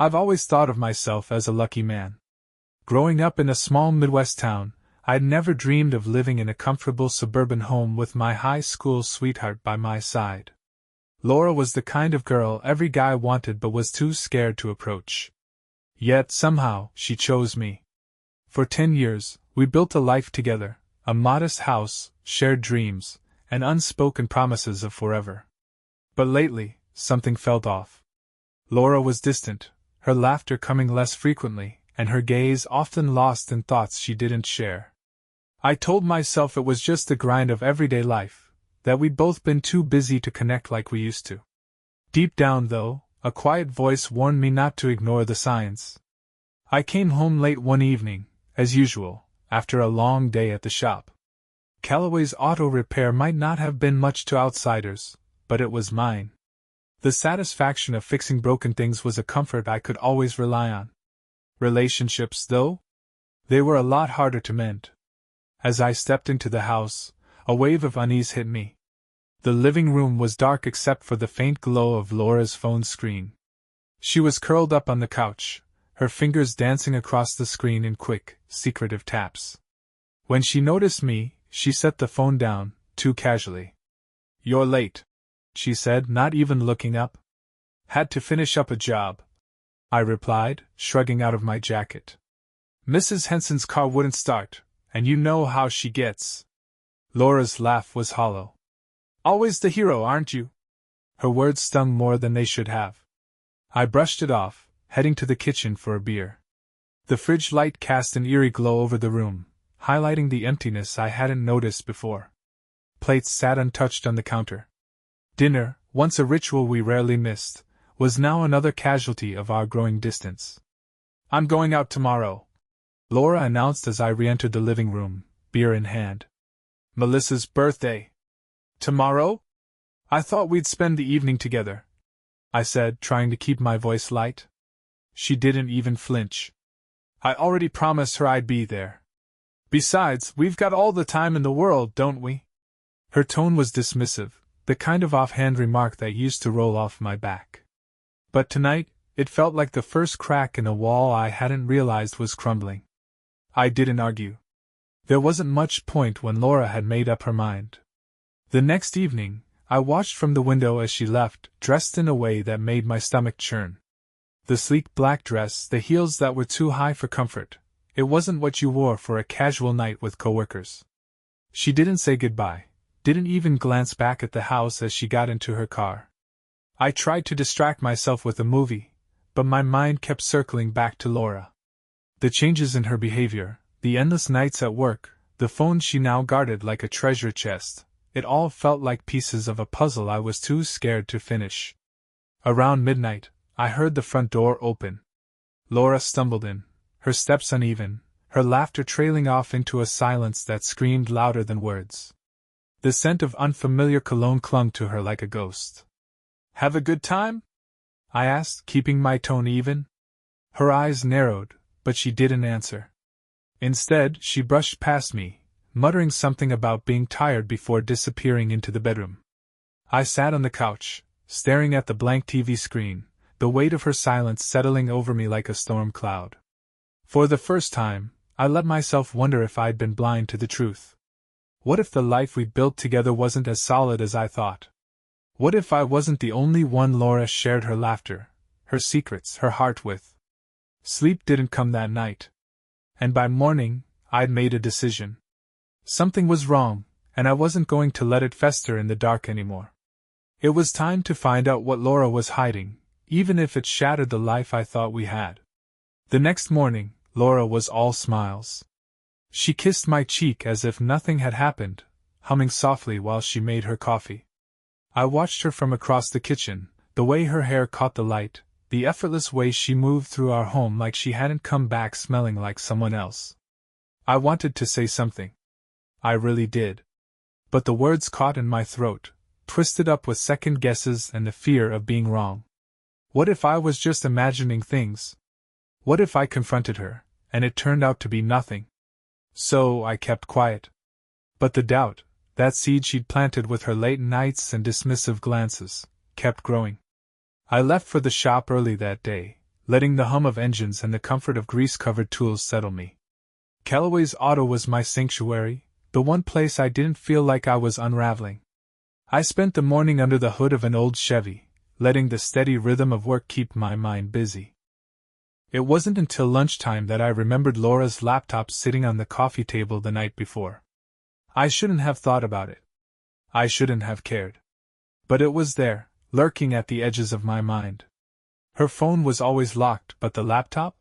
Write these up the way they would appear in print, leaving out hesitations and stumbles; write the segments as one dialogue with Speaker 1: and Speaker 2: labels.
Speaker 1: I've always thought of myself as a lucky man. Growing up in a small Midwest town, I'd never dreamed of living in a comfortable suburban home with my high school sweetheart by my side. Laura was the kind of girl every guy wanted but was too scared to approach. Yet, somehow, she chose me. For 10 years, we built a life together, a modest house, shared dreams, and unspoken promises of forever. But lately, something felt off. Laura was distant, her laughter coming less frequently, and her gaze often lost in thoughts she didn't share. I told myself it was just the grind of everyday life, that we'd both been too busy to connect like we used to. Deep down, though, a quiet voice warned me not to ignore the signs. I came home late one evening, as usual, after a long day at the shop. Callaway's auto repair might not have been much to outsiders, but it was mine. The satisfaction of fixing broken things was a comfort I could always rely on. Relationships, though? They were a lot harder to mend. As I stepped into the house, a wave of unease hit me. The living room was dark except for the faint glow of Laura's phone screen. She was curled up on the couch, her fingers dancing across the screen in quick, secretive taps. When she noticed me, she set the phone down, too casually. "You're late," she said, not even looking up. "Had to finish up a job," I replied, shrugging out of my jacket. "Mrs. Henson's car wouldn't start, and you know how she gets." Laura's laugh was hollow. "Always the hero, aren't you?" Her words stung more than they should have. I brushed it off, heading to the kitchen for a beer. The fridge light cast an eerie glow over the room, highlighting the emptiness I hadn't noticed before. Plates sat untouched on the counter. Dinner, once a ritual we rarely missed, was now another casualty of our growing distance. "I'm going out tomorrow," Laura announced as I re-entered the living room, beer in hand. "Melissa's birthday." "Tomorrow? I thought we'd spend the evening together," I said, trying to keep my voice light. She didn't even flinch. "I already promised her I'd be there. Besides, we've got all the time in the world, don't we?" Her tone was dismissive, the kind of offhand remark that used to roll off my back. But tonight, it felt like the first crack in a wall I hadn't realized was crumbling. I didn't argue. There wasn't much point when Laura had made up her mind. The next evening, I watched from the window as she left, dressed in a way that made my stomach churn. The sleek black dress, the heels that were too high for comfort, it wasn't what you wore for a casual night with coworkers. She didn't say goodbye, didn't even glance back at the house as she got into her car. I tried to distract myself with a movie, but my mind kept circling back to Laura. The changes in her behavior, the endless nights at work, the phone she now guarded like a treasure chest, it all felt like pieces of a puzzle I was too scared to finish. Around midnight, I heard the front door open. Laura stumbled in, her steps uneven, her laughter trailing off into a silence that screamed louder than words. The scent of unfamiliar cologne clung to her like a ghost. "Have a good time?" I asked, keeping my tone even. Her eyes narrowed, but she didn't answer. Instead, she brushed past me, muttering something about being tired before disappearing into the bedroom. I sat on the couch, staring at the blank TV screen, the weight of her silence settling over me like a storm cloud. For the first time, I let myself wonder if I'd been blind to the truth. What if the life we built together wasn't as solid as I thought? What if I wasn't the only one Laura shared her laughter, her secrets, her heart with? Sleep didn't come that night. And by morning, I'd made a decision. Something was wrong, and I wasn't going to let it fester in the dark anymore. It was time to find out what Laura was hiding, even if it shattered the life I thought we had. The next morning, Laura was all smiles. She kissed my cheek as if nothing had happened, humming softly while she made her coffee. I watched her from across the kitchen, the way her hair caught the light, the effortless way she moved through our home like she hadn't come back smelling like someone else. I wanted to say something. I really did. But the words caught in my throat, twisted up with second guesses and the fear of being wrong. What if I was just imagining things? What if I confronted her, and it turned out to be nothing? So I kept quiet. But the doubt, that seed she'd planted with her late nights and dismissive glances, kept growing. I left for the shop early that day, letting the hum of engines and the comfort of grease-covered tools settle me. Callaway's Auto was my sanctuary, the one place I didn't feel like I was unraveling. I spent the morning under the hood of an old Chevy, letting the steady rhythm of work keep my mind busy. It wasn't until lunchtime that I remembered Laura's laptop sitting on the coffee table the night before. I shouldn't have thought about it. I shouldn't have cared. But it was there, lurking at the edges of my mind. Her phone was always locked, but the laptop?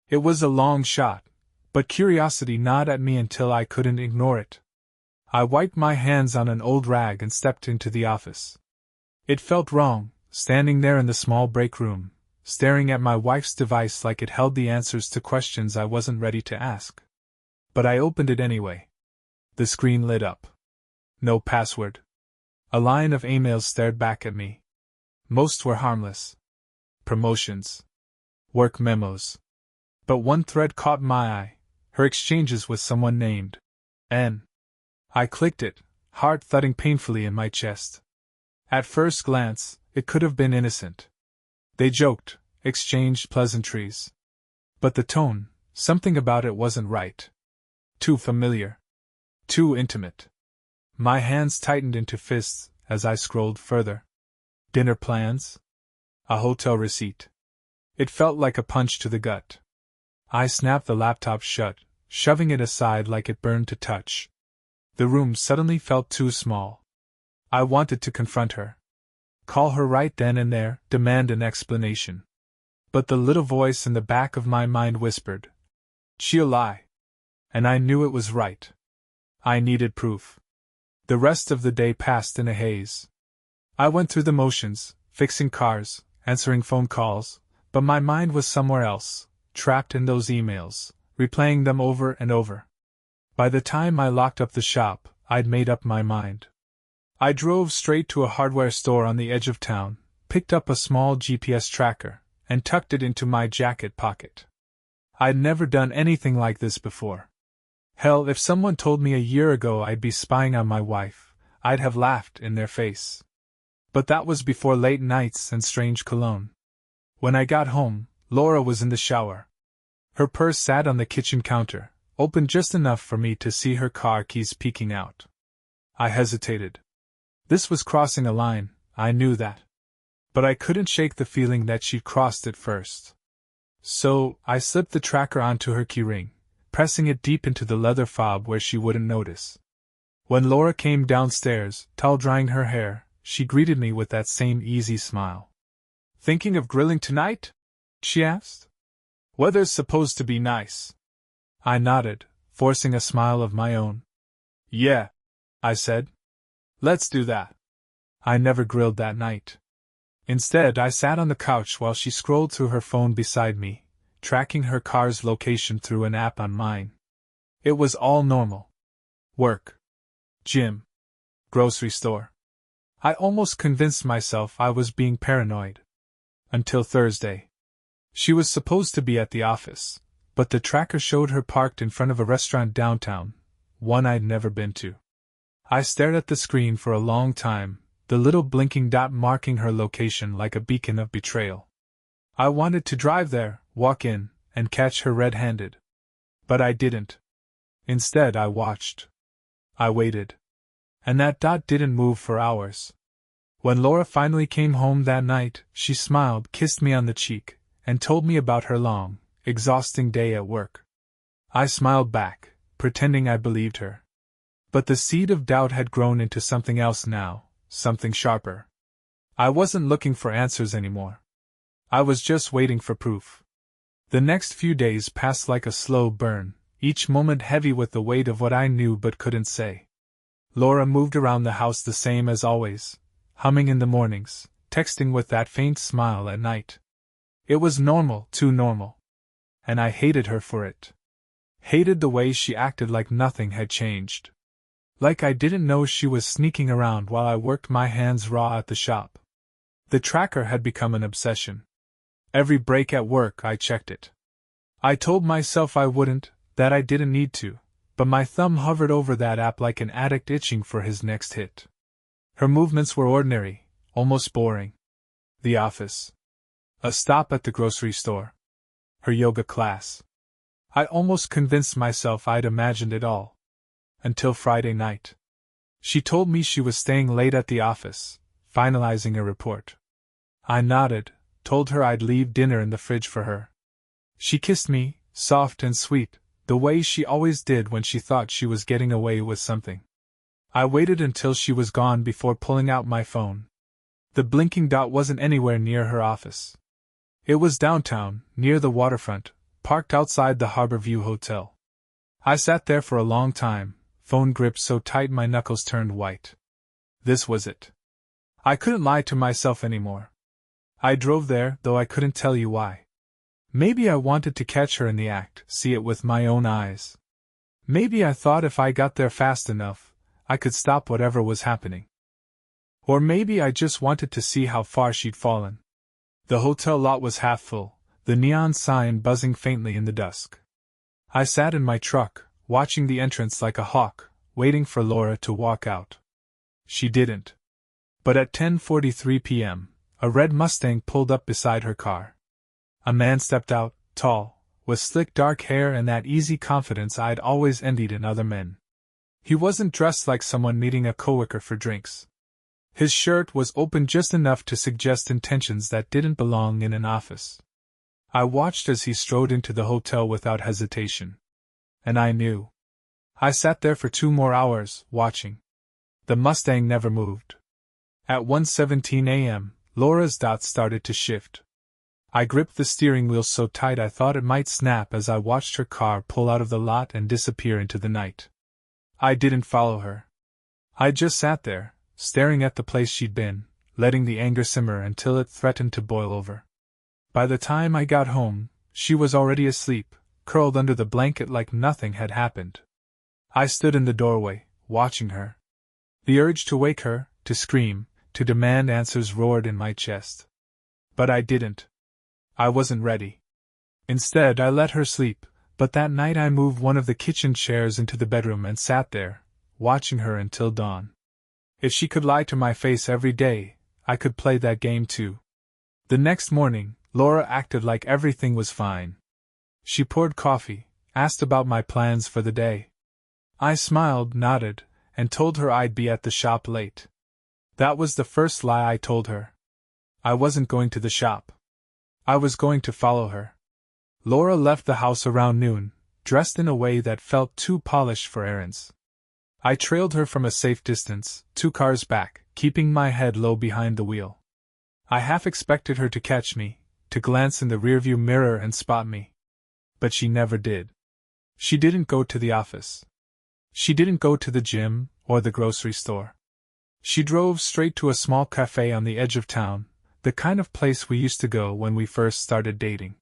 Speaker 1: It was a long shot, but curiosity gnawed at me until I couldn't ignore it. I wiped my hands on an old rag and stepped into the office. It felt wrong, standing there in the small break room, staring at my wife's device like it held the answers to questions I wasn't ready to ask. But I opened it anyway. The screen lit up. No password. A line of emails stared back at me. Most were harmless. Promotions. Work memos. But one thread caught my eye, her exchanges with someone named N. I clicked it, heart thudding painfully in my chest. At first glance, it could have been innocent. They joked, exchanged pleasantries. But the tone, something about it wasn't right. Too familiar. Too intimate. My hands tightened into fists as I scrolled further. Dinner plans? A hotel receipt. It felt like a punch to the gut. I snapped the laptop shut, shoving it aside like it burned to touch. The room suddenly felt too small. I wanted to confront her. Call her right then and there, demand an explanation. But the little voice in the back of my mind whispered, "She'll lie." And I knew it was right. I needed proof. The rest of the day passed in a haze. I went through the motions, fixing cars, answering phone calls, but my mind was somewhere else, trapped in those emails, replaying them over and over. By the time I locked up the shop, I'd made up my mind. I drove straight to a hardware store on the edge of town, picked up a small GPS tracker, and tucked it into my jacket pocket. I'd never done anything like this before. Hell, if someone told me a year ago I'd be spying on my wife, I'd have laughed in their face. But that was before late nights and strange cologne. When I got home, Laura was in the shower. Her purse sat on the kitchen counter, open just enough for me to see her car keys peeking out. I hesitated. This was crossing a line, I knew that. But I couldn't shake the feeling that she'd crossed it first. So, I slipped the tracker onto her keyring, pressing it deep into the leather fob where she wouldn't notice. When Laura came downstairs, towel-drying her hair, she greeted me with that same easy smile. "Thinking of grilling tonight?" she asked. "Weather's supposed to be nice." I nodded, forcing a smile of my own. "Yeah," I said. "Let's do that." I never grilled that night. Instead, I sat on the couch while she scrolled through her phone beside me, tracking her car's location through an app on mine. It was all normal. Work. Gym. Grocery store. I almost convinced myself I was being paranoid. Until Thursday. She was supposed to be at the office, but the tracker showed her parked in front of a restaurant downtown, one I'd never been to. I stared at the screen for a long time, the little blinking dot marking her location like a beacon of betrayal. I wanted to drive there, walk in, and catch her red-handed. But I didn't. Instead, I watched. I waited. And that dot didn't move for hours. When Laura finally came home that night, she smiled, kissed me on the cheek, and told me about her long, exhausting day at work. I smiled back, pretending I believed her. But the seed of doubt had grown into something else now, something sharper. I wasn't looking for answers anymore. I was just waiting for proof. The next few days passed like a slow burn, each moment heavy with the weight of what I knew but couldn't say. Laura moved around the house the same as always, humming in the mornings, texting with that faint smile at night. It was normal, too normal. And I hated her for it. Hated the way she acted like nothing had changed. Like I didn't know she was sneaking around while I worked my hands raw at the shop. The tracker had become an obsession. Every break at work I checked it. I told myself I wouldn't, that I didn't need to, but my thumb hovered over that app like an addict itching for his next hit. Her movements were ordinary, almost boring. The office. A stop at the grocery store. Her yoga class. I almost convinced myself I'd imagined it all. Until Friday night. She told me she was staying late at the office, finalizing a report. I nodded, told her I'd leave dinner in the fridge for her. She kissed me, soft and sweet, the way she always did when she thought she was getting away with something. I waited until she was gone before pulling out my phone. The blinking dot wasn't anywhere near her office. It was downtown, near the waterfront, parked outside the Harborview Hotel. I sat there for a long time, phone gripped so tight my knuckles turned white. This was it. I couldn't lie to myself anymore. I drove there, though I couldn't tell you why. Maybe I wanted to catch her in the act, see it with my own eyes. Maybe I thought if I got there fast enough, I could stop whatever was happening. Or maybe I just wanted to see how far she'd fallen. The hotel lot was half full, the neon sign buzzing faintly in the dusk. I sat in my truck, watching the entrance like a hawk, waiting for Laura to walk out. She didn't. But at 10:43 p.m., a red Mustang pulled up beside her car. A man stepped out, tall, with slick dark hair and that easy confidence I'd always envied in other men. He wasn't dressed like someone meeting a coworker for drinks. His shirt was open just enough to suggest intentions that didn't belong in an office. I watched as he strode into the hotel without hesitation. And I knew. I sat there for 2 more hours, watching. The Mustang never moved. At 1:17 a.m., Laura's dots started to shift. I gripped the steering wheel so tight I thought it might snap as I watched her car pull out of the lot and disappear into the night. I didn't follow her. I just sat there, staring at the place she'd been, letting the anger simmer until it threatened to boil over. By the time I got home, she was already asleep, curled under the blanket like nothing had happened. I stood in the doorway, watching her. The urge to wake her, to scream, to demand answers roared in my chest. But I didn't. I wasn't ready. Instead, I let her sleep, but that night I moved one of the kitchen chairs into the bedroom and sat there, watching her until dawn. If she could lie to my face every day, I could play that game too. The next morning, Laura acted like everything was fine. She poured coffee, asked about my plans for the day. I smiled, nodded, and told her I'd be at the shop late. That was the first lie I told her. I wasn't going to the shop. I was going to follow her. Laura left the house around noon, dressed in a way that felt too polished for errands. I trailed her from a safe distance, 2 cars back, keeping my head low behind the wheel. I half expected her to catch me, to glance in the rearview mirror and spot me. But she never did. She didn't go to the office. She didn't go to the gym or the grocery store. She drove straight to a small cafe on the edge of town, the kind of place we used to go when we first started dating.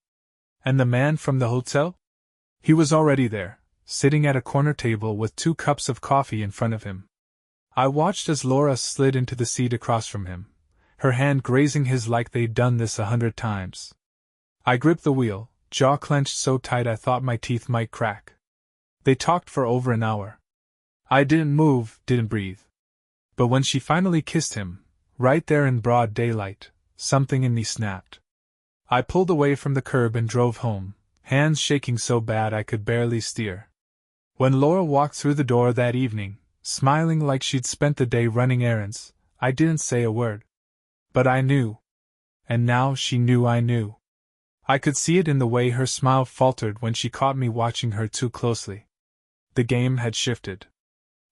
Speaker 1: And the man from the hotel? He was already there, sitting at a corner table with 2 cups of coffee in front of him. I watched as Laura slid into the seat across from him, her hand grazing his like they'd done this 100 times. I gripped the wheel, jaw clenched so tight I thought my teeth might crack. They talked for over an hour. I didn't move, didn't breathe. But when she finally kissed him, right there in broad daylight, something in me snapped. I pulled away from the curb and drove home, hands shaking so bad I could barely steer. When Laura walked through the door that evening, smiling like she'd spent the day running errands, I didn't say a word. But I knew. And now she knew I knew. I could see it in the way her smile faltered when she caught me watching her too closely. The game had shifted.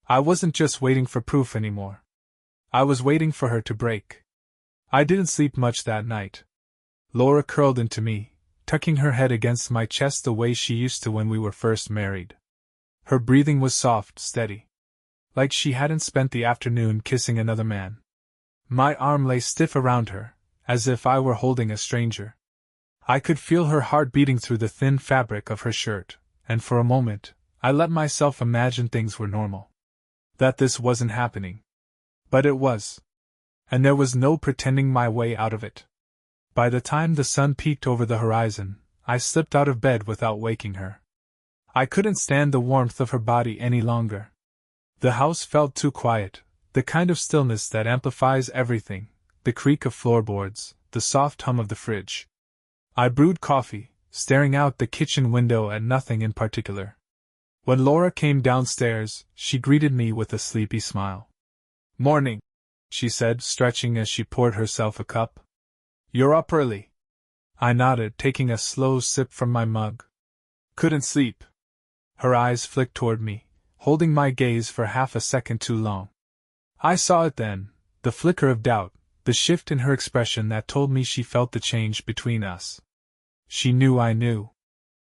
Speaker 1: I wasn't just waiting for proof anymore. I was waiting for her to break. I didn't sleep much that night. Laura curled into me, tucking her head against my chest the way she used to when we were first married. Her breathing was soft, steady. Like she hadn't spent the afternoon kissing another man. My arm lay stiff around her, as if I were holding a stranger. I could feel her heart beating through the thin fabric of her shirt, and for a moment, I let myself imagine things were normal. That this wasn't happening. But it was. And there was no pretending my way out of it. By the time the sun peeked over the horizon, I slipped out of bed without waking her. I couldn't stand the warmth of her body any longer. The house felt too quiet, the kind of stillness that amplifies everything, the creak of floorboards, the soft hum of the fridge. I brewed coffee, staring out the kitchen window at nothing in particular. When Laura came downstairs, she greeted me with a sleepy smile. "Morning," she said, stretching as she poured herself a cup. "You're up early." I nodded, taking a slow sip from my mug. "Couldn't sleep." Her eyes flicked toward me, holding my gaze for half a second too long. I saw it then, the flicker of doubt, the shift in her expression that told me she felt the change between us. She knew I knew.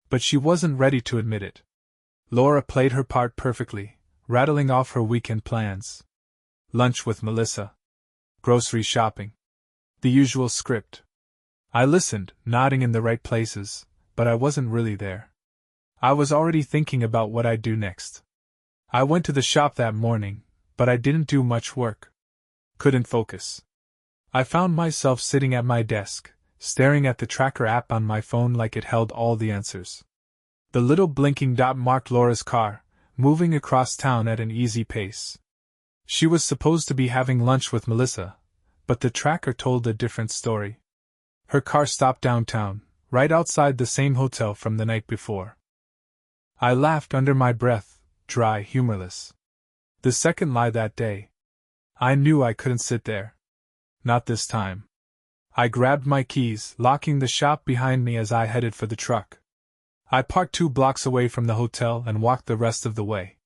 Speaker 1: But she wasn't ready to admit it. Laura played her part perfectly, rattling off her weekend plans. Lunch with Melissa. Grocery shopping. The usual script. I listened, nodding in the right places, but I wasn't really there. I was already thinking about what I'd do next. I went to the shop that morning, but I didn't do much work. Couldn't focus. I found myself sitting at my desk, staring at the tracker app on my phone like it held all the answers. The little blinking dot marked Laura's car, moving across town at an easy pace. She was supposed to be having lunch with Melissa, but the tracker told a different story. Her car stopped downtown, right outside the same hotel from the night before. I laughed under my breath, dry, humorless. The second lie that day. I knew I couldn't sit there. Not this time. I grabbed my keys, locking the shop behind me as I headed for the truck. I parked 2 blocks away from the hotel and walked the rest of the way.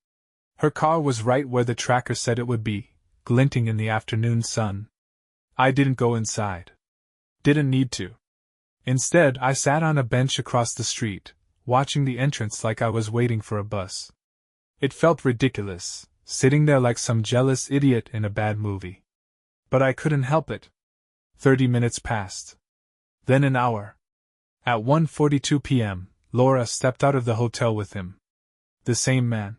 Speaker 1: Her car was right where the tracker said it would be, glinting in the afternoon sun. I didn't go inside. Didn't need to. Instead, I sat on a bench across the street, watching the entrance like I was waiting for a bus. It felt ridiculous, sitting there like some jealous idiot in a bad movie. But I couldn't help it. 30 minutes passed. Then an hour. At 1:42 p.m., Laura stepped out of the hotel with him. The same man.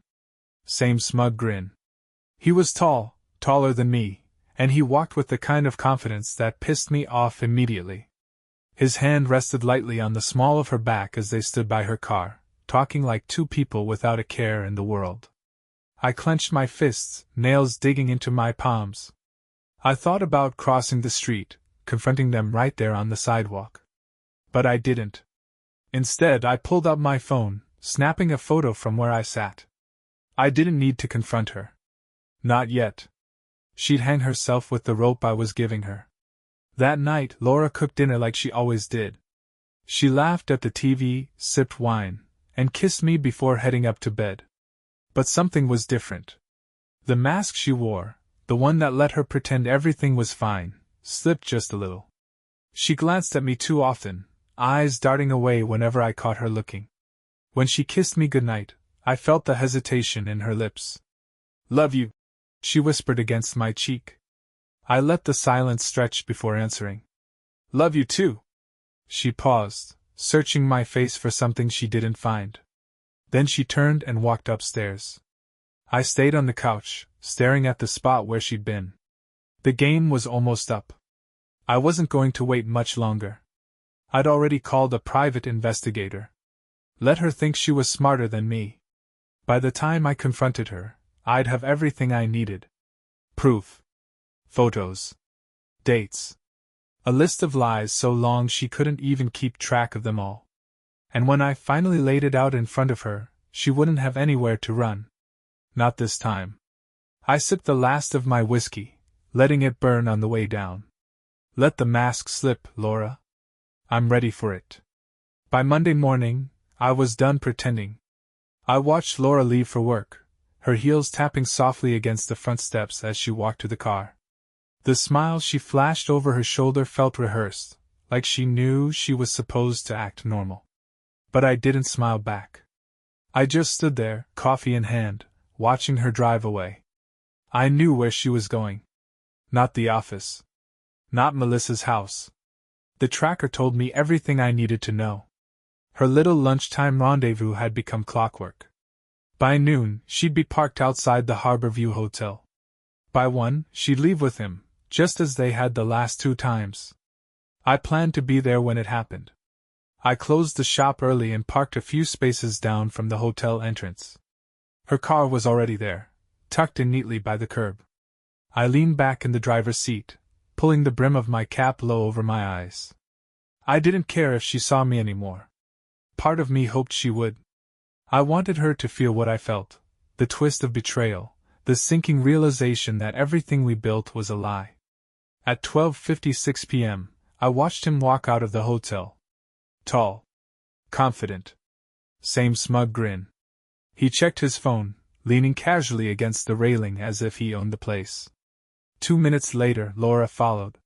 Speaker 1: Same smug grin. He was tall, taller than me, and he walked with the kind of confidence that pissed me off immediately. His hand rested lightly on the small of her back as they stood by her car, talking like 2 people without a care in the world. I clenched my fists, nails digging into my palms. I thought about crossing the street, confronting them right there on the sidewalk. But I didn't. Instead, I pulled out my phone, snapping a photo from where I sat. I didn't need to confront her. Not yet. She'd hang herself with the rope I was giving her. That night, Laura cooked dinner like she always did. She laughed at the TV, sipped wine, and kissed me before heading up to bed. But something was different. The mask she wore, the one that let her pretend everything was fine, slipped just a little. She glanced at me too often, eyes darting away whenever I caught her looking. When she kissed me goodnight, I felt the hesitation in her lips. "Love you," she whispered against my cheek. I let the silence stretch before answering. "Love you too." She paused, searching my face for something she didn't find. Then she turned and walked upstairs. I stayed on the couch, staring at the spot where she'd been. The game was almost up. I wasn't going to wait much longer. I'd already called a private investigator. Let her think she was smarter than me. By the time I confronted her, I'd have everything I needed. Proof. Photos. Dates. A list of lies so long she couldn't even keep track of them all. And when I finally laid it out in front of her, she wouldn't have anywhere to run. Not this time. I sipped the last of my whiskey, letting it burn on the way down. Let the mask slip, Laura. I'm ready for it. By Monday morning, I was done pretending. I watched Laura leave for work, her heels tapping softly against the front steps as she walked to the car. The smile she flashed over her shoulder felt rehearsed, like she knew she was supposed to act normal. But I didn't smile back. I just stood there, coffee in hand, watching her drive away. I knew where she was going. Not the office. Not Melissa's house. The tracker told me everything I needed to know. Her little lunchtime rendezvous had become clockwork. By noon, she'd be parked outside the Harborview Hotel. By 1, she'd leave with him, just as they had the last 2 times. I planned to be there when it happened. I closed the shop early and parked a few spaces down from the hotel entrance. Her car was already there, tucked in neatly by the curb. I leaned back in the driver's seat, pulling the brim of my cap low over my eyes. I didn't care if she saw me anymore. Part of me hoped she would. I wanted her to feel what I felt, the twist of betrayal, the sinking realization that everything we built was a lie. At 12:56 p.m., I watched him walk out of the hotel. Tall. Confident. Same smug grin. He checked his phone, leaning casually against the railing as if he owned the place. 2 minutes later, Laura followed.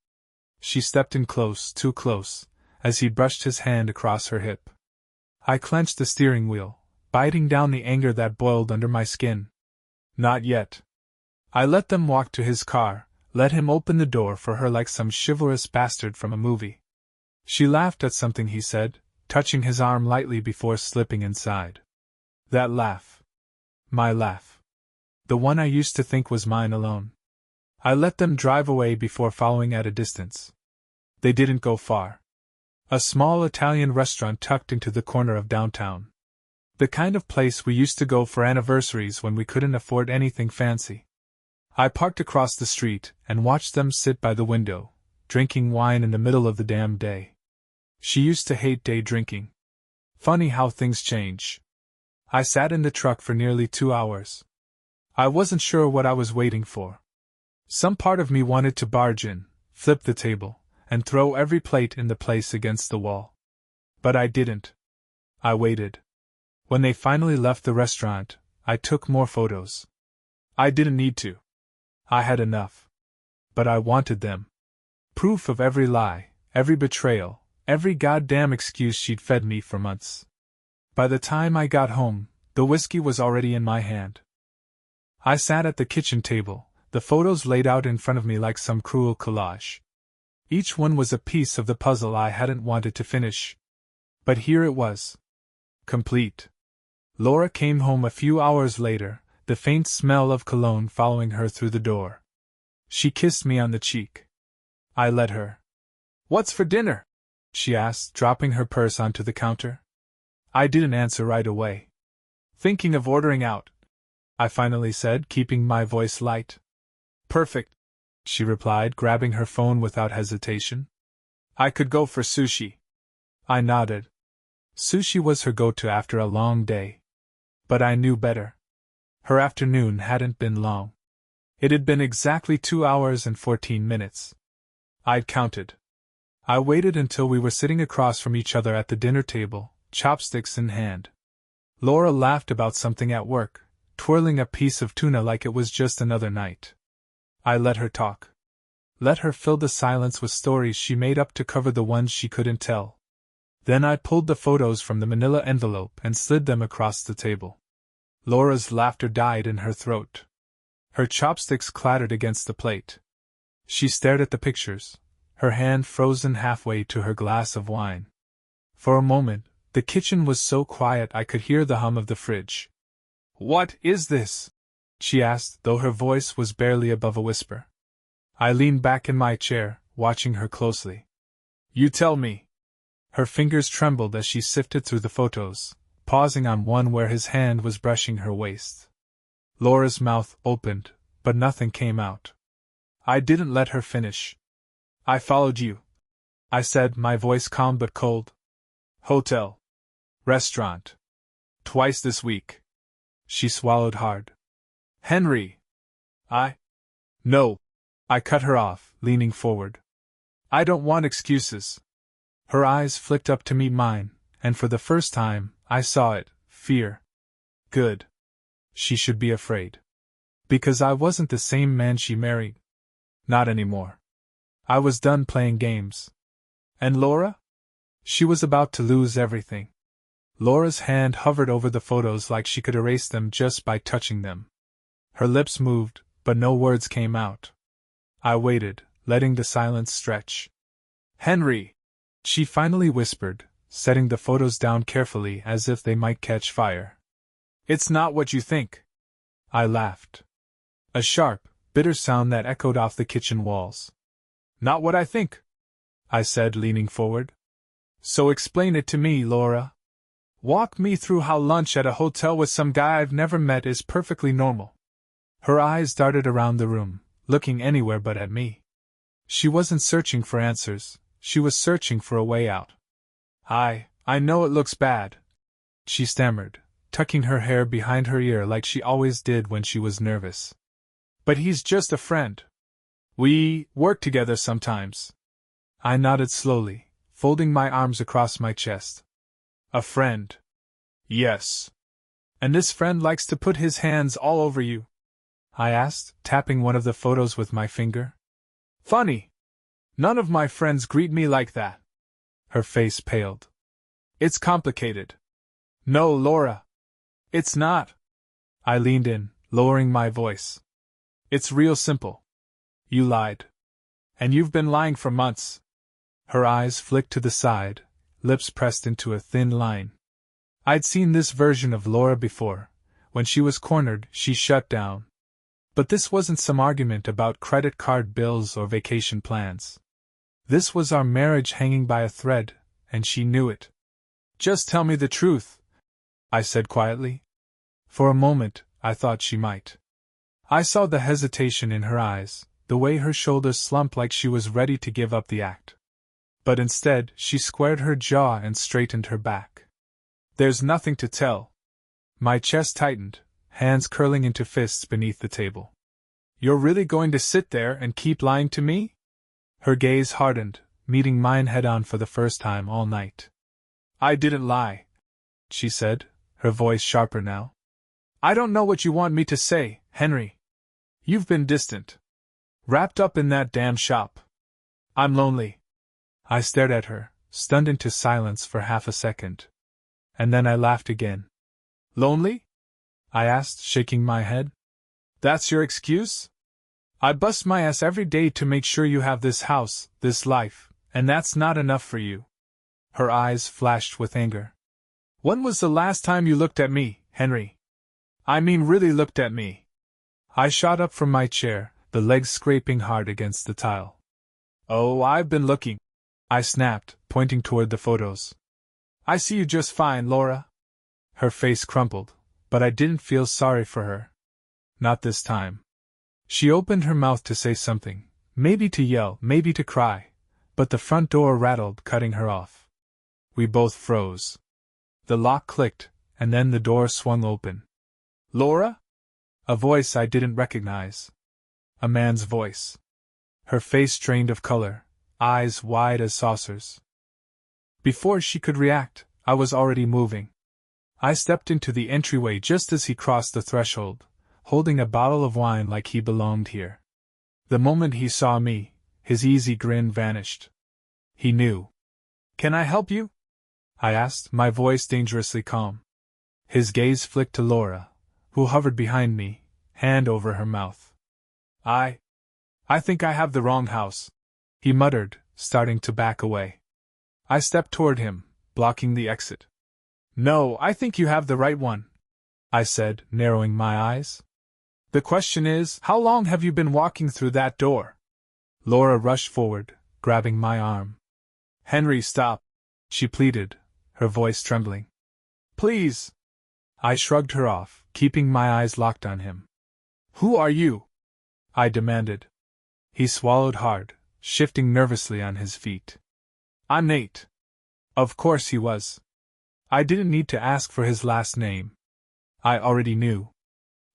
Speaker 1: She stepped in close, too close, as he brushed his hand across her hip. I clenched the steering wheel, biting down the anger that boiled under my skin. Not yet. I let them walk to his car, let him open the door for her like some chivalrous bastard from a movie. She laughed at something he said, touching his arm lightly before slipping inside. That laugh. My laugh. The one I used to think was mine alone. I let them drive away before following at a distance. They didn't go far. A small Italian restaurant tucked into the corner of downtown. The kind of place we used to go for anniversaries when we couldn't afford anything fancy. I parked across the street and watched them sit by the window, drinking wine in the middle of the damn day. She used to hate day drinking. Funny how things change. I sat in the truck for nearly 2 hours. I wasn't sure what I was waiting for. Some part of me wanted to barge in, flip the table, and throw every plate in the place against the wall. But I didn't. I waited. When they finally left the restaurant, I took more photos. I didn't need to. I had enough. But I wanted them. Proof of every lie, every betrayal, every goddamn excuse she'd fed me for months. By the time I got home, the whiskey was already in my hand. I sat at the kitchen table, the photos laid out in front of me like some cruel collage. Each one was a piece of the puzzle I hadn't wanted to finish. But here it was. Complete. Laura came home a few hours later, the faint smell of cologne following her through the door. She kissed me on the cheek. I let her. "What's for dinner?" she asked, dropping her purse onto the counter. I didn't answer right away. "Thinking of ordering out," I finally said, keeping my voice light. "Perfect," she replied, grabbing her phone without hesitation. "I could go for sushi." I nodded. Sushi was her go-to after a long day. But I knew better. Her afternoon hadn't been long. It had been exactly 2 hours and 14 minutes. I'd counted. I waited until we were sitting across from each other at the dinner table, chopsticks in hand. Laura laughed about something at work, twirling a piece of tuna like it was just another night. I let her talk. Let her fill the silence with stories she made up to cover the ones she couldn't tell. Then I pulled the photos from the manila envelope and slid them across the table. Laura's laughter died in her throat. Her chopsticks clattered against the plate. She stared at the pictures, her hand frozen halfway to her glass of wine. For a moment, the kitchen was so quiet I could hear the hum of the fridge. "What is this?" she asked, though her voice was barely above a whisper. I leaned back in my chair, watching her closely. "You tell me." Her fingers trembled as she sifted through the photos, pausing on one where his hand was brushing her waist. Laura's mouth opened, but nothing came out. I didn't let her finish. "I followed you," I said, my voice calm but cold. "Hotel. Restaurant. Twice this week." She swallowed hard. "Henry." No. I cut her off, leaning forward. "I don't want excuses." Her eyes flicked up to meet mine, and for the first time, I saw it, fear. Good. She should be afraid. Because I wasn't the same man she married. Not anymore. I was done playing games. And Laura? She was about to lose everything. Laura's hand hovered over the photos like she could erase them just by touching them. Her lips moved, but no words came out. I waited, letting the silence stretch. "Henry," she finally whispered, setting the photos down carefully as if they might catch fire. "It's not what you think." I laughed. A sharp, bitter sound that echoed off the kitchen walls. "Not what I think," I said, leaning forward. "So explain it to me, Laura. Walk me through how lunch at a hotel with some guy I've never met is perfectly normal." Her eyes darted around the room, looking anywhere but at me. She wasn't searching for answers, she was searching for a way out. I know it looks bad, she stammered, tucking her hair behind her ear like she always did when she was nervous. But he's just a friend. We work together sometimes. I nodded slowly, folding my arms across my chest. A friend. Yes. And this friend likes to put his hands all over you? I asked, tapping one of the photos with my finger. Funny. None of my friends greet me like that. Her face paled. It's complicated. No, Laura. It's not. I leaned in, lowering my voice. It's real simple. You lied. And you've been lying for months. Her eyes flicked to the side, lips pressed into a thin line. I'd seen this version of Laura before. When she was cornered, she shut down. But this wasn't some argument about credit card bills or vacation plans. This was our marriage hanging by a thread, and she knew it. Just tell me the truth, I said quietly. For a moment, I thought she might. I saw the hesitation in her eyes, the way her shoulders slumped like she was ready to give up the act. But instead, she squared her jaw and straightened her back. There's nothing to tell. My chest tightened, hands curling into fists beneath the table. You're really going to sit there and keep lying to me? Her gaze hardened, meeting mine head-on for the first time all night. I didn't lie, she said, her voice sharper now. I don't know what you want me to say, Henry. You've been distant. Wrapped up in that damn shop. I'm lonely. I stared at her, stunned into silence for half a second. And then I laughed again. Lonely? I asked, shaking my head. That's your excuse? I bust my ass every day to make sure you have this house, this life, and that's not enough for you. Her eyes flashed with anger. When was the last time you looked at me, Henry? I mean really looked at me. I shot up from my chair, the legs scraping hard against the tile. Oh, I've been looking, I snapped, pointing toward the photos. I see you just fine, Laura. Her face crumpled, but I didn't feel sorry for her. Not this time. She opened her mouth to say something, maybe to yell, maybe to cry, but the front door rattled, cutting her off. We both froze. The lock clicked, and then the door swung open. Laura? A voice I didn't recognize. A man's voice. Her face drained of color, eyes wide as saucers. Before she could react, I was already moving. I stepped into the entryway just as he crossed the threshold, holding a bottle of wine like he belonged here. The moment he saw me, his easy grin vanished. He knew. Can I help you? I asked, my voice dangerously calm. His gaze flicked to Laura, who hovered behind me, hand over her mouth. I think I have the wrong house, he muttered, starting to back away. I stepped toward him, blocking the exit. No, I think you have the right one, I said, narrowing my eyes. The question is, how long have you been walking through that door? Laura rushed forward, grabbing my arm. Henry, stop, she pleaded, her voice trembling. Please. I shrugged her off, keeping my eyes locked on him. Who are you? I demanded. He swallowed hard, shifting nervously on his feet. I'm Nate. Of course he was. I didn't need to ask for his last name. I already knew.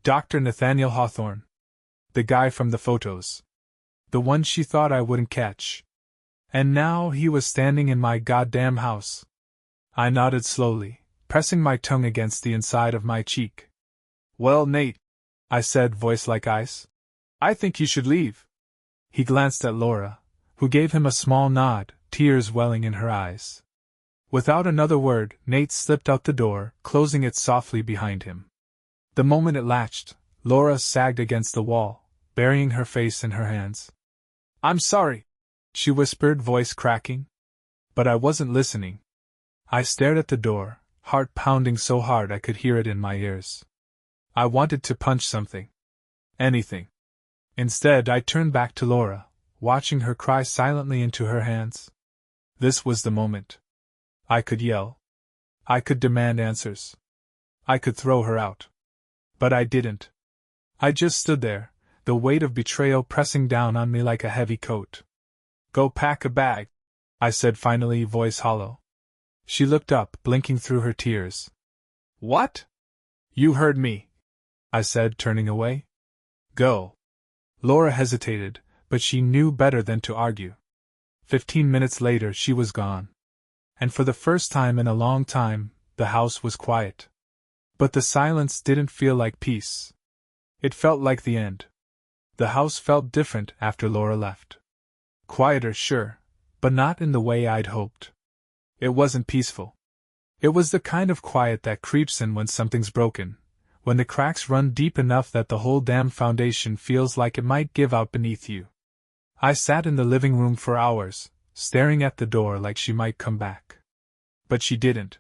Speaker 1: Dr. Nathaniel Hawthorne. The guy from the photos. The one she thought I wouldn't catch. And now he was standing in my goddamn house. I nodded slowly, pressing my tongue against the inside of my cheek. Well, Nate, I said, voice like ice, I think you should leave. He glanced at Laura, who gave him a small nod, tears welling in her eyes. Without another word, Nate slipped out the door, closing it softly behind him. The moment it latched, Laura sagged against the wall, burying her face in her hands. I'm sorry, she whispered, voice cracking. But I wasn't listening. I stared at the door, heart pounding so hard I could hear it in my ears. I wanted to punch something. Anything. Instead, I turned back to Laura, watching her cry silently into her hands. This was the moment. I could yell. I could demand answers. I could throw her out. But I didn't. I just stood there, the weight of betrayal pressing down on me like a heavy coat. Go pack a bag, I said finally, voice hollow. She looked up, blinking through her tears. What? You heard me, I said, turning away. Go. Laura hesitated, but she knew better than to argue. 15 minutes later she was gone. And for the first time in a long time, the house was quiet. But the silence didn't feel like peace. It felt like the end. The house felt different after Laura left. Quieter, sure, but not in the way I'd hoped. It wasn't peaceful. It was the kind of quiet that creeps in when something's broken, when the cracks run deep enough that the whole damn foundation feels like it might give out beneath you. I sat in the living room for hours, staring at the door like she might come back. But she didn't.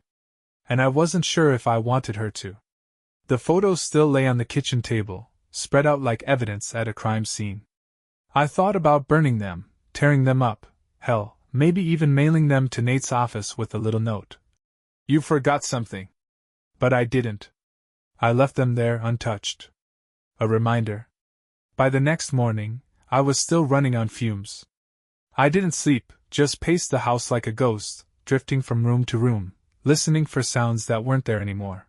Speaker 1: And I wasn't sure if I wanted her to. The photos still lay on the kitchen table, spread out like evidence at a crime scene. I thought about burning them, tearing them up, hell, maybe even mailing them to Nate's office with a little note. You forgot something. But I didn't. I left them there untouched. A reminder. By the next morning, I was still running on fumes. I didn't sleep, just paced the house like a ghost, drifting from room to room, listening for sounds that weren't there anymore.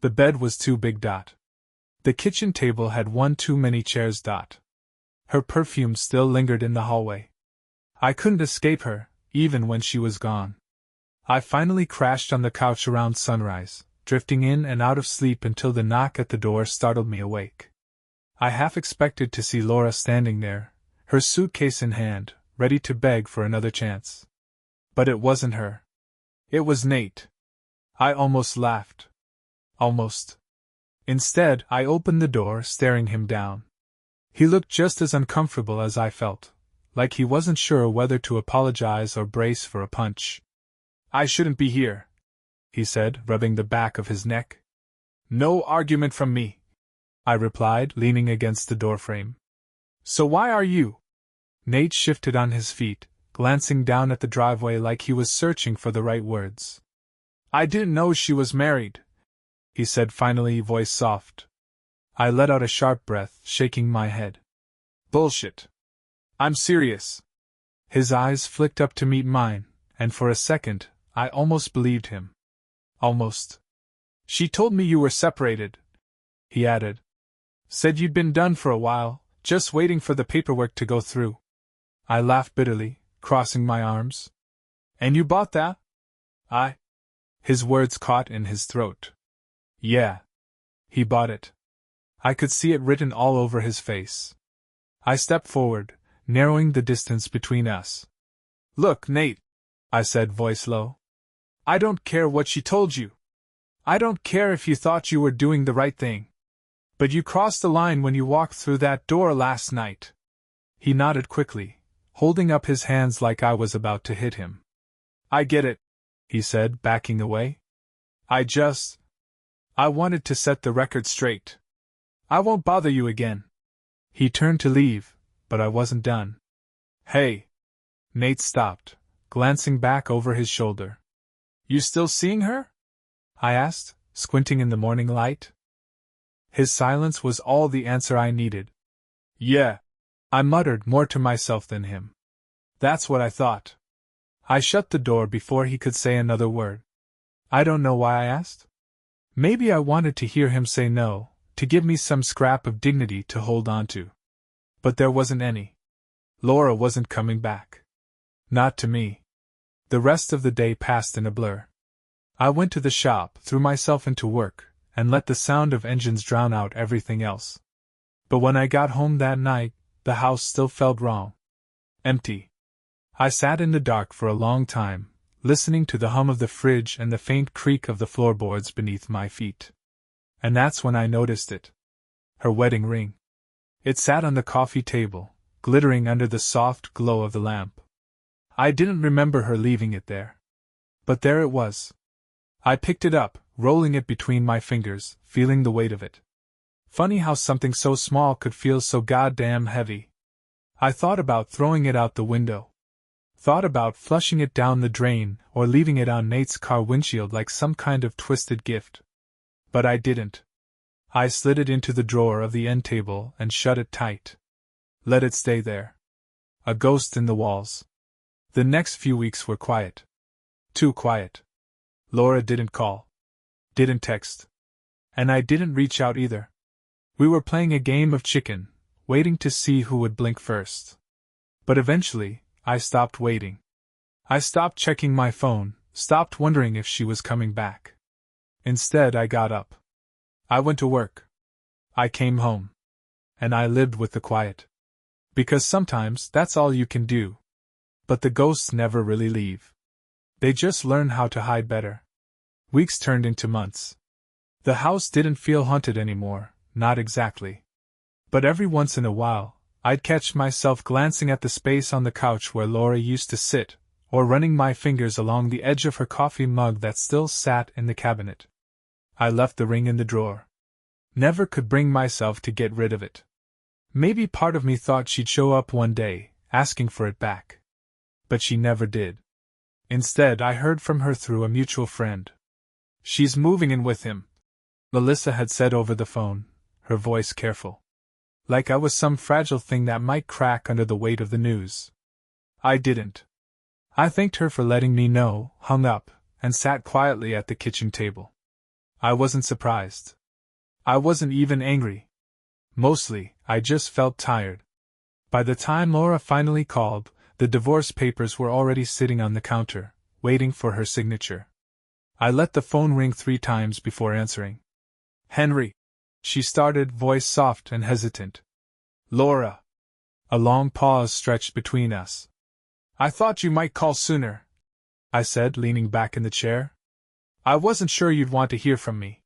Speaker 1: The bed was too big. The kitchen table had one too many chairs. Her perfume still lingered in the hallway. I couldn't escape her, even when she was gone. I finally crashed on the couch around sunrise, drifting in and out of sleep until the knock at the door startled me awake. I half expected to see Laura standing there, her suitcase in hand, ready to beg for another chance. But it wasn't her. It was Nate. I almost laughed. Almost. Instead, I opened the door, staring him down. He looked just as uncomfortable as I felt, like he wasn't sure whether to apologize or brace for a punch. I shouldn't be here, he said, rubbing the back of his neck. No argument from me, I replied, leaning against the doorframe. So why are you? Nate shifted on his feet, glancing down at the driveway like he was searching for the right words. I didn't know she was married, he said finally, voice soft. I let out a sharp breath, shaking my head. Bullshit. I'm serious. His eyes flicked up to meet mine, and for a second, I almost believed him. Almost. She told me you were separated, he added. Said you'd been done for a while, just waiting for the paperwork to go through. I laughed bitterly, crossing my arms. And you bought that? His words caught in his throat. Yeah. He bought it. I could see it written all over his face. I stepped forward, narrowing the distance between us. Look, Nate, I said, voice low. I don't care what she told you. I don't care if you thought you were doing the right thing. But you crossed the line when you walked through that door last night. He nodded quickly, holding up his hands like I was about to hit him. I get it, he said, backing away. I wanted to set the record straight. I won't bother you again. He turned to leave, but I wasn't done. Hey! Nate stopped, glancing back over his shoulder. You still seeing her? I asked, squinting in the morning light. His silence was all the answer I needed. Yeah. I muttered, more to myself than him. That's what I thought. I shut the door before he could say another word. I don't know why I asked. Maybe I wanted to hear him say no, to give me some scrap of dignity to hold on to. But there wasn't any. Laura wasn't coming back. Not to me. The rest of the day passed in a blur. I went to the shop, threw myself into work, and let the sound of engines drown out everything else. But when I got home that night, the house still felt wrong. Empty. I sat in the dark for a long time, listening to the hum of the fridge and the faint creak of the floorboards beneath my feet. And that's when I noticed it. Her wedding ring. It sat on the coffee table, glittering under the soft glow of the lamp. I didn't remember her leaving it there. But there it was. I picked it up, rolling it between my fingers, feeling the weight of it. Funny how something so small could feel so goddamn heavy. I thought about throwing it out the window. Thought about flushing it down the drain or leaving it on Nate's car windshield like some kind of twisted gift. But I didn't. I slid it into the drawer of the end table and shut it tight. Let it stay there. A ghost in the walls. The next few weeks were quiet. Too quiet. Laura didn't call. Didn't text. And I didn't reach out either. We were playing a game of chicken, waiting to see who would blink first. But eventually, I stopped waiting. I stopped checking my phone, stopped wondering if she was coming back. Instead, I got up. I went to work. I came home. And I lived with the quiet. Because sometimes that's all you can do. But the ghosts never really leave. They just learn how to hide better. Weeks turned into months. The house didn't feel haunted anymore, not exactly. But every once in a while, I'd catch myself glancing at the space on the couch where Laura used to sit, or running my fingers along the edge of her coffee mug that still sat in the cabinet. I left the ring in the drawer. Never could bring myself to get rid of it. Maybe part of me thought she'd show up one day, asking for it back. But she never did. Instead, I heard from her through a mutual friend. "She's moving in with him," Melissa had said over the phone, her voice careful. Like I was some fragile thing that might crack under the weight of the news. I didn't. I thanked her for letting me know, hung up, and sat quietly at the kitchen table. I wasn't surprised. I wasn't even angry. Mostly, I just felt tired. By the time Laura finally called, the divorce papers were already sitting on the counter, waiting for her signature. I let the phone ring 3 times before answering. "Henry," she started, voice soft and hesitant. "Laura." A long pause stretched between us. "I thought you might call sooner," I said, leaning back in the chair. "I wasn't sure you'd want to hear from me."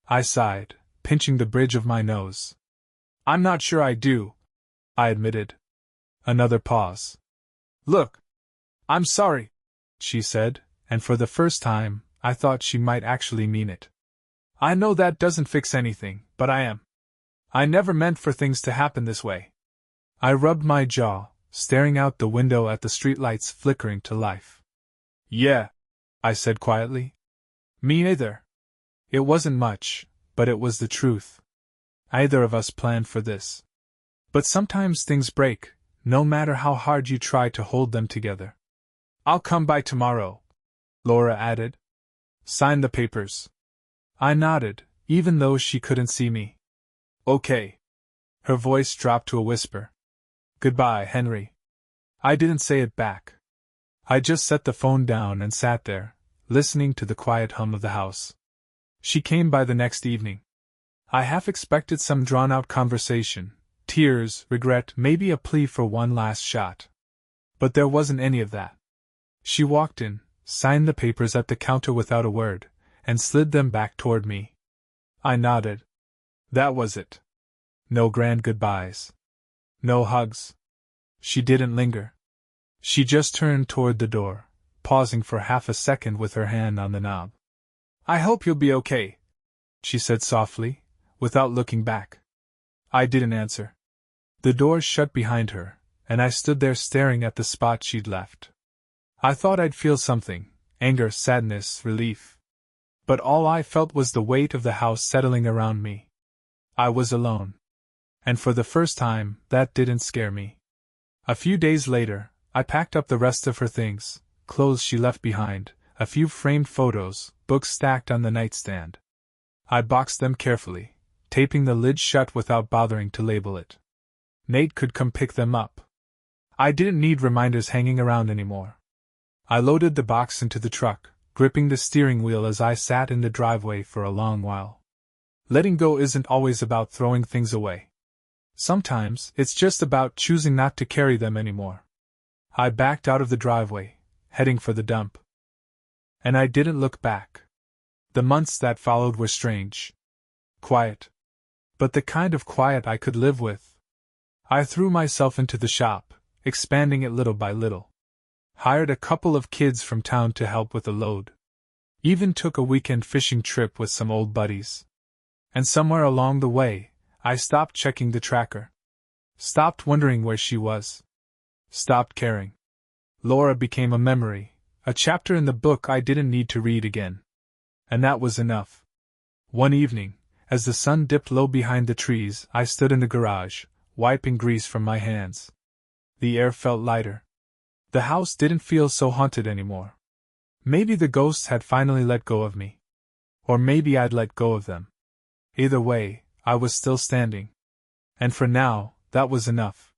Speaker 1: I sighed, pinching the bridge of my nose. "I'm not sure I do," I admitted. Another pause. "Look, I'm sorry," she said, and for the first time, I thought she might actually mean it. "I know that doesn't fix anything, but I am. I never meant for things to happen this way." I rubbed my jaw, staring out the window at the streetlights flickering to life. "Yeah," I said quietly. "Me neither." It wasn't much, but it was the truth. Either of us planned for this. But sometimes things break, no matter how hard you try to hold them together. "I'll come by tomorrow," Laura added. "Sign the papers." I nodded, even though she couldn't see me. "Okay." Her voice dropped to a whisper. "Goodbye, Henry." I didn't say it back. I just set the phone down and sat there, listening to the quiet hum of the house. She came by the next evening. I half expected some drawn-out conversation, tears, regret, maybe a plea for one last shot. But there wasn't any of that. She walked in, signed the papers at the counter without a word, and slid them back toward me. I nodded. That was it. No grand goodbyes. No hugs. She didn't linger. She just turned toward the door, pausing for half a second with her hand on the knob. "I hope you'll be okay," she said softly, without looking back. I didn't answer. The door shut behind her, and I stood there staring at the spot she'd left. I thought I'd feel something, anger, sadness, relief. But all I felt was the weight of the house settling around me. I was alone. And for the first time, that didn't scare me. A few days later, I packed up the rest of her things, clothes she left behind, a few framed photos, books stacked on the nightstand. I boxed them carefully, taping the lid shut without bothering to label it. Nate could come pick them up. I didn't need reminders hanging around anymore. I loaded the box into the truck, gripping the steering wheel as I sat in the driveway for a long while. Letting go isn't always about throwing things away. Sometimes it's just about choosing not to carry them anymore. I backed out of the driveway, heading for the dump. And I didn't look back. The months that followed were strange. Quiet. But the kind of quiet I could live with. I threw myself into the shop, expanding it little by little. Hired a couple of kids from town to help with the load. Even took a weekend fishing trip with some old buddies. And somewhere along the way, I stopped checking the tracker. Stopped wondering where she was. Stopped caring. Laura became a memory, a chapter in the book I didn't need to read again. And that was enough. One evening, as the sun dipped low behind the trees, I stood in the garage, wiping grease from my hands. The air felt lighter. The house didn't feel so haunted anymore. Maybe the ghosts had finally let go of me. Or maybe I'd let go of them. Either way, I was still standing. And for now, that was enough.